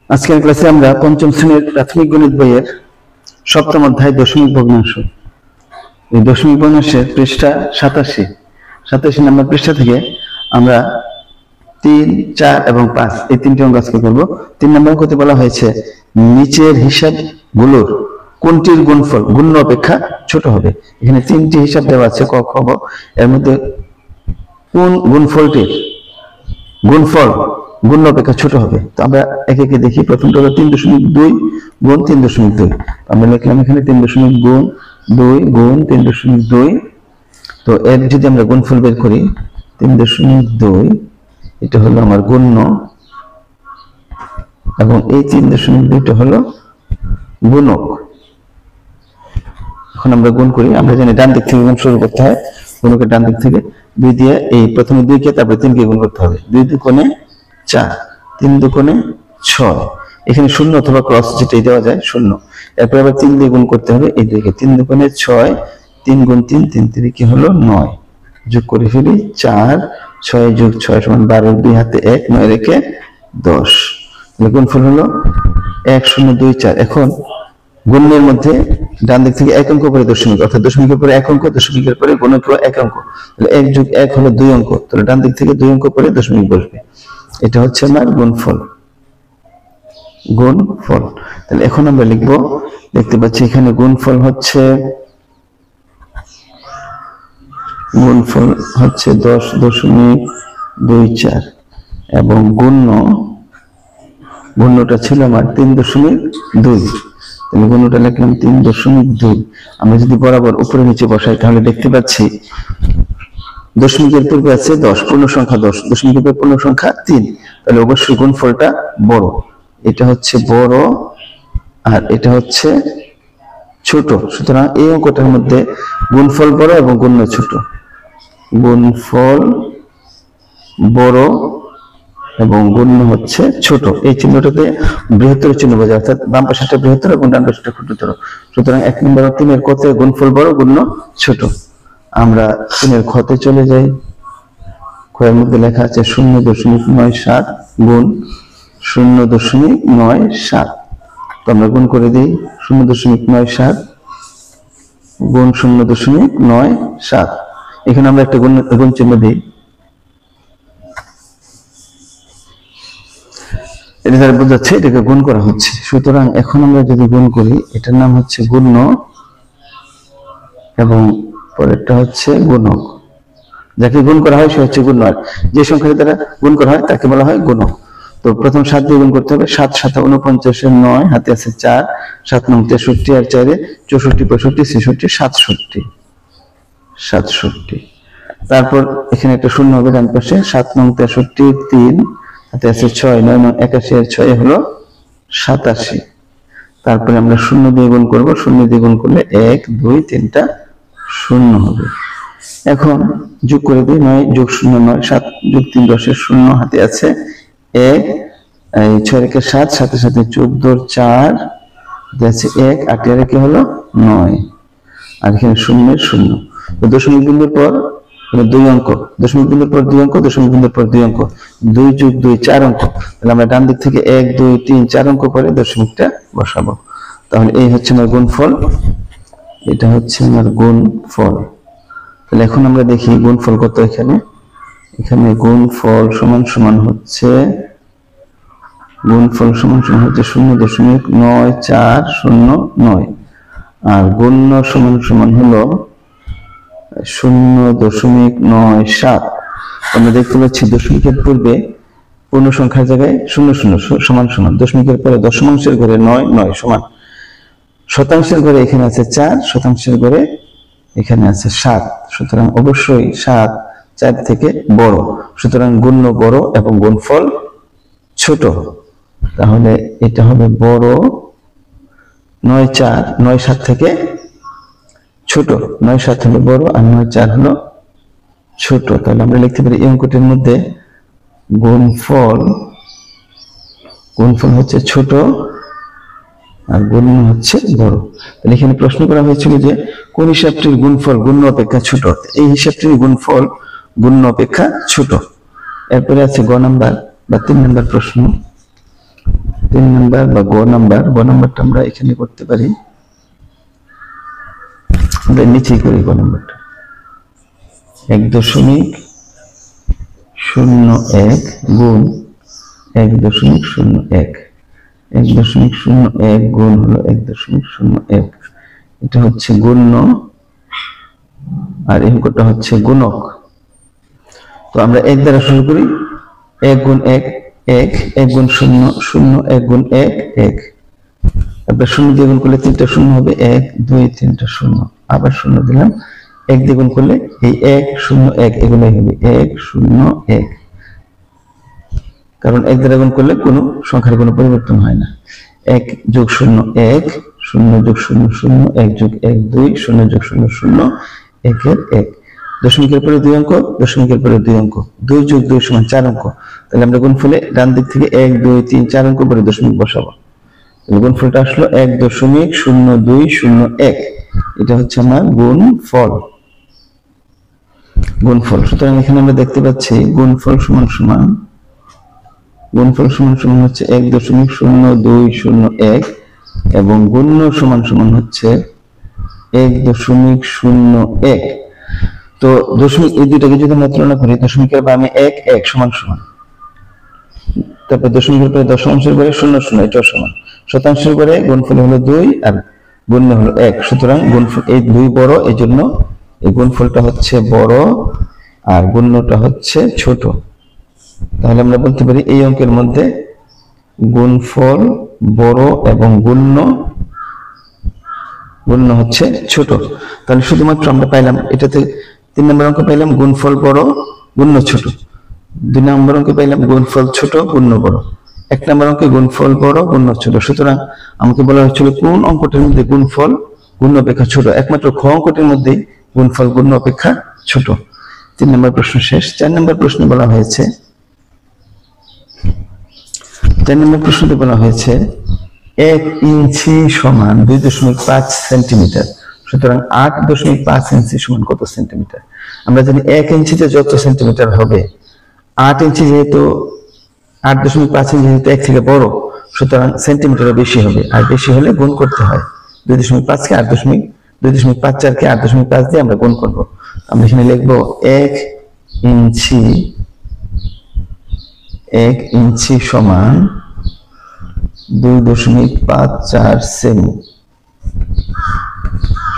আজকের ক্লাসে আমরা পঞ্চম শ্রেণীর প্রাথমিক গণিত বইয়ের সপ্তম অধ্যায় দশমিক ভগ্নাংশ। এই দশমিক ভগ্নাংশের পৃষ্ঠা 87 নম্বর পৃষ্ঠা থেকে আমরা 3, 4 এবং 5 এই তিনটি অঙ্ক আজকে করব। 3 নম্বর অঙ্কতে বলা হয়েছে নিচের হিসাবগুলোর কোনটির গুণফল গুণ্য অপেক্ষা ছোট হবে। এখানে তিনটি হিসাব দেওয়া আছে ক, খ, গ। এর মধ্যে কোন গুণফলটির গুণফল গুণ্য অপেক্ষা ছোট হবে। তো আমরা একে একে দেখি। প্রথমটা হলো 3.2 গুণ 3.2। আমরা লিখলাম এখানে 3.2 গুণ 3.2। তো এর যদি আমরা গুণফল বের করি 3.2, এটা হলো আমার গুণ্য এবং এই 3.2টা হলো গুণক। এখন আমরা গুণ করি। আমরা জানি ডান দিক থেকে গুণ শুরু করতে হয়। গুণকের ডান দিক থেকে 2 দিয়ে এই প্রথমে 2 কে তারপরে 3 কে গুণ করতে হবে। 2 দুগুণে 4, 3 দুগুণে 6। এখানে 0 অথবা ক্রস যেটাই দেওয়া যায় 0। এরপর আবার 3 দিয়ে গুণ করতে হবে এই দিকে। 3 দুগুণে 6, 3 গুণ 3, 3 3 কি হলো 9। যোগ করে ফেলি 4, 6 যোগ 6 সমান 12, 2 হাতে 1, 9 রেখে 10। তাহলে গুণফল হলো 1024। এখন গুণের মধ্যে ডান দিক থেকে 1 অঙ্ক পরে দশমিক, অর্থাৎ দশমিকের পরে 1 অঙ্ক, দশমিকের পরে গুণের পরে 1 অঙ্ক। তাহলে 1 যোগ 1 হলো 2 অঙ্ক। তাহলে ডান দিক থেকে 2 অঙ্ক পরে দশমিক বসবে। এটা হচ্ছে আমার গুণফল। তাহলে এখন আমরা লিখব, দেখতে পাচ্ছি এখানে গুণফল হচ্ছে 10.24 এবং গুণ্যটা ছিল আমার 3.2। তাহলে গুণটা লিখলাম 3.2। আমরা যদি বরাবর উপরে নিচে বসাই তাহলে দেখতে পাচ্ছি দশমিকের পূর্বে আছে 10, পূর্ণ সংখ্যা 10, দশমিকের পূর্বে পূর্ণ সংখ্যা 3। তাহলে অবশ্যই গুণফলটা বড়। এটা হচ্ছে বড় আর এটা হচ্ছে ছোট। সুতরাং এই অঙ্কটার মধ্যে গুণফল বড় এবং গুণ্য ছোট। গুণফল বড় এবং গুণ্য হচ্ছে ছোট। এই চিহ্নটাতে বৃহত্তর চিহ্ন বোঝায়, অর্থাৎ বাম পাশটা বৃহত্তর এবং ডান পাশটা ক্ষুদ্রতর। সুতরাং 1 নম্বর 3-এর কতে গুণফল বড়, গুণ্য ছোট। আমরা 3-এর খতে চলে যাই। খয়ের মধ্যে লেখা আছে 0.97 গুণ 0.97। তো আমরা গুণ করে দিই 0.97 গুণ 0.97। এখানে আমরা একটা গুণ চিহ্ন দিই। এটা দ্বারা বোঝাচ্ছে এটাকে গুণ করা হচ্ছে। সুতরাং এখন আমরা যদি গুণ করি, এটার নাম হচ্ছে গুণ্য এবং পরেরটা হচ্ছে গুণক। যাকে গুণ করা হয় সে হচ্ছে গুণ্য, আর যে সংখ্যাটি দ্বারা গুণ করা হয় তাকে বলা হয় গুণক। তো প্রথম 7 দিয়ে গুণ করতে হবে। 7 7 49, 9 হাতে আছে 4, 7 9 63 আর 4 64, 65, 66, 67। তারপর এখানে একটা শূন্য হবে ডান পাশে। 7 9 63, 3 হাতে আছে 6, 9 9 81 আর 6 হলো 87। তারপরে আমরা 0 দিয়ে গুণ করব। 0 দিয়ে গুণ করলে 1 2 3টা 0 হবে। এখন যোগ করে দিই। 9 যোগ 0 9, 7 যোগ 3 10 0 হাতে আছে 1, 6 রেখে 7, 7 7 14 4 হাতে আছে 1, 8 রেখে হলো 9 আর এখানে 0 0। তো দশমিক বিন্দুর পর 2 অঙ্ক, দশমিক বিন্দুর পর 2 অঙ্ক, দশমিক বিন্দুর পর 2 অঙ্ক, 2 যোগ 2 4 অঙ্ক। তাহলে আমরা ডান দিক থেকে 1 2 3 4 অঙ্ক করে দশমিকটা বসাবো। তাহলে এই হচ্ছে আমার গুণফল, এটা হচ্ছে আমার গুণফল। তাহলে এখন আমরা দেখি গুণফল কত। এখানে গুণফল সমান সমান হচ্ছে 0.9409 আর গুণ্য সমান সমান হলো 0.97। আমরা দেখতে পাচ্ছি দশমিকের পূর্বে পূর্ণ সংখ্যার জায়গায় 0 0 সমান সমান, দশমিকের পরে দশমাংশের ঘরে 9 9 সমান, শতাংশের ঘরে এখানে আছে 4, শতাংশের ঘরে এখানে আছে 7। সুতরাং অবশ্যই 7 4 থেকে বড়। সুতরাং গুণ্য বড় এবং গুণফল ছোট। তাহলে এটা হবে বড়। 9 4 9 7 থেকে ছোট, 9 7 হলো বড় আর 9 4 হলো ছোট। তাহলে আমরা লিখতে পারি এই অঙ্কটির মধ্যে গুণফল হচ্ছে ছোট আর গুণ্য হচ্ছে বড়। তাহলে এখানে প্রশ্ন করা হয়েছিল যে কোন হিসাবটির গুণফল গুণ্য অপেক্ষা ছোট। এই হিসাবটির গুণফল গুণ্য অপেক্ষা ছোট। এরপরে আছে গ নাম্বার বা 3 নম্বর প্রশ্ন। 3 নাম্বার বা গ নাম্বারটা আমরা এখানে করতে পারি, আমরা নিচেই করি গ নাম্বারটা। 1.01 গুণ 1.01, 1.01 গুণ হলো 1.01, এটা হচ্ছে গুণ্য আর এই অঙ্কটা হচ্ছে গুণক। তো আমরা 1 দ্বারা শুরু করি, 1 গুণ 1 1, 1 গুণ 0 0, 1 গুণ 1 1, তারপর 0 দিয়ে গুণ করলে 3টা 0 হবে, 1 2 3টা 0, আবার 0 দিলাম, 1 দিয়ে গুণ করলে এই 1 0 1 এগুলোই হবে 1 0 1, কারণ 1 দ্বারা গুণ করলে কোনো সংখ্যার কোনো পরিবর্তন হয় না। 1 যোগ 0 1, 0 যোগ 0 0, 1 যোগ 1 2, 0 যোগ 0 0, 1 এর 1, দশমিকের পরে 2 অঙ্ক, দশমিকের পরে 2 অঙ্ক, 2 যোগ 2 সমান 4 অঙ্ক। তাহলে আমরা গুণফলে ডান দিক থেকে 1 2 3 4 অঙ্ক পরে দশমিক বসাবো। তাহলে গুণফলটা আসলো 1.0201, এটা হচ্ছে আমার গুণফল। সুতরাং এখানে আমরা দেখতে পাচ্ছি গুণফল সমান হচ্ছে 1.0201 এবং গুণ্য সমান হচ্ছে 1.01। তো দশমিক এই দুইটাকে যদি আমরা তুলনা করি, দশমিকের বামে 1 1 সমান, তারপর দশমিকের পরে দশমাংশের পরে 0 0 এটাও সমান, শতাংশের পরে গুণফল হলো 2 আর গুণ্য হলো 1। সুতরাং গুণফল এই 2 বড়, এই জন্য এই গুণফলটা হচ্ছে বড় আর গুণ্যটা হচ্ছে ছোট। তাহলে আমরা বলতে পারি এই অঙ্কের মধ্যে গুণফল বড় এবং গুণ্য হচ্ছে ছোট। তাহলে শুধুমাত্র আমরা পাইলাম এটাতে 3 নম্বর অঙ্ক পাইলাম গুণফল বড় গুণ্য ছোট, 2 নম্বর অঙ্কে পাইলাম গুণফল ছোট গুণ্য বড়, 1 নম্বর অঙ্কে গুণফল বড় গুণ্য ছোট। সুতরাং আমাকে বলা হয়েছিল কোন অঙ্কটির মধ্যে গুণফল গুণ্য অপেক্ষা ছোট, একমাত্র খ অঙ্কটির মধ্যে গুণফল গুণ্য অপেক্ষা ছোট। 3 নম্বর প্রশ্ন শেষ। 4 নম্বর প্রশ্নে বলা হয়েছে 1 ইঞ্চি সমান 2.5 সেন্টিমিটার। সুতরাং 8.5 ইঞ্চি সমান কত সেন্টিমিটার? আমরা জানি 1 ইঞ্চিতে যত সেন্টিমিটার হবে, 8 ইঞ্চি যেহেতু 8.5 ইঞ্চি যেহেতু 1 থেকে বড়, সুতরাং সেন্টিমিটারও বেশি হবে, আর বেশি হলে গুণ করতে হয়। 2.5 কে 2.54 কে 8.5 দিয়ে আমরা গুণ করব। আমরা এখানে লিখবো 1 ইঞ্চি সমান 2.54 সেমি।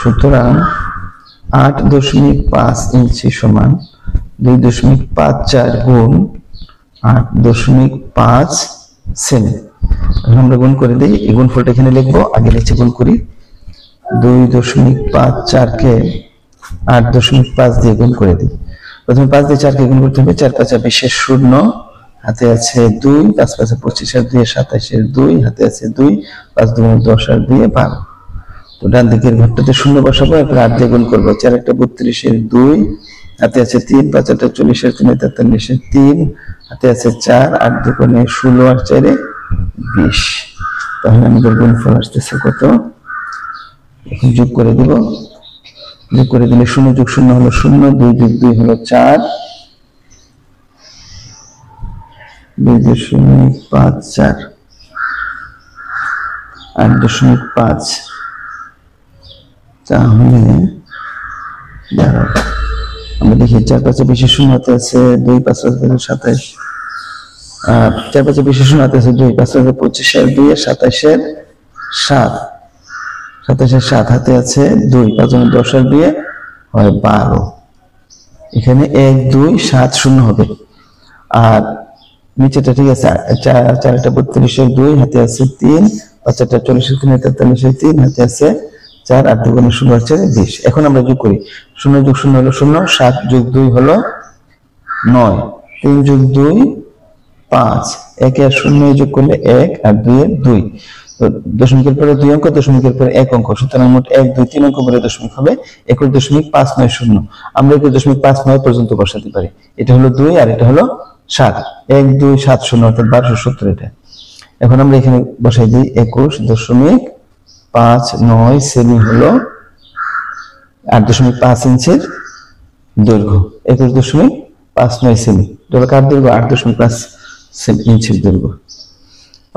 সুতরাং 8.5 ইঞ্চি সমান 2.54 গুণ 8.5 সেমি। আমরা গুণ করে দিই, এই গুণফলটা এখানে লিখবো, আগে নিচে গুণ করি। 2.54 কে 8.5 দিয়ে গুণ করে দিই। প্রথমে 5 দিয়ে 4 কে গুণ করতে হবে, 4 5 20 0, হাতে আছে 2, 5 5 25 আর 2 27 2, হাতে আছে 2, 5 2 10 আর 2 12। তো ডান দিকের ঘরটাতে 0 বসাবো, এরপর 8 দিয়ে গুণ করবো। 4 1 32 এর 2, হাতে আছে 3, 5 8 40 আর 3 43 এর 3, হাতে আছে 4, 8 2 16 আর 4 20। তাহলে আমাদের গুণফল আসতেছে কত? এখন যোগ করে দিব, যোগ করে দিলে 0 যোগ 0 হলো 0, 2 যোগ 2 হলো 4, 2.54 8.5। তাহলে আমরা দেখি 4 5 20 0 হাতে আছে 2, 5 5 27, 4 5 20 0 হাতে আছে 2, 5 5 25 আর 2 27 এর 7, 27 এর 7, হাতে আছে 2, 5 10 আর 2 হয় 12। এখানে 1 2 7 0 হবে। আর নিচেটা ঠিক আছে, 4 1 32 এর 2, হাতে আছে 3, 5 8 40 3 43 এর 3, হাতে আছে 4, 8 2 16 আর 4 20। এখন আমরা যোগ করি, 0 যোগ 0 হলো 0, 7 যোগ 2 হলো 9, 3 যোগ 2 5, 1 আর 0 যোগ করলে 1 আর 2 এর 2। তো দশমিকের পরে 2 অঙ্ক, দশমিকের পরে 1 অঙ্ক, সুতরাং মোট 1 2 3 অঙ্ক পরে দশমিক হবে 21.590। আমরা 21.59 পর্যন্ত বসাতে পারি। এটা হলো 2 আর এটা হলো 7, 1 2 7 0 অর্থাৎ 1270 এটা। এখন আমরা এখানে বসাই দিই 21.59 সেমি হলো 8.5 ইঞ্চির দৈর্ঘ্য। 21.59 সেমি, এটা কার দৈর্ঘ্য? 8.5 ইঞ্চির দৈর্ঘ্য।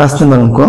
5 নম্বর অঙ্ক